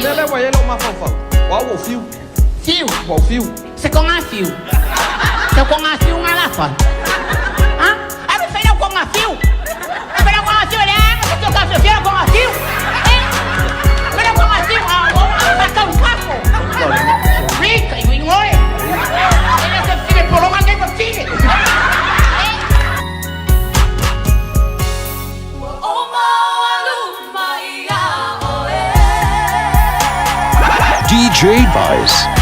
Lele wa yelo mafafau. Wa wo fio. Fio. Wa fio. C'est qu'on a fio. C'est qu'on a fio à la fin. Hein? Ah, mais fais là qu'on a fio. Fais là qu'on a fio, là. C'est qu'on a fio, qu'on a fio. Fais là qu'on a fio. Ah, on va faire un capo. Rica, il y a et là, c'est fini pour le manger, c'est fini. DjFaiz.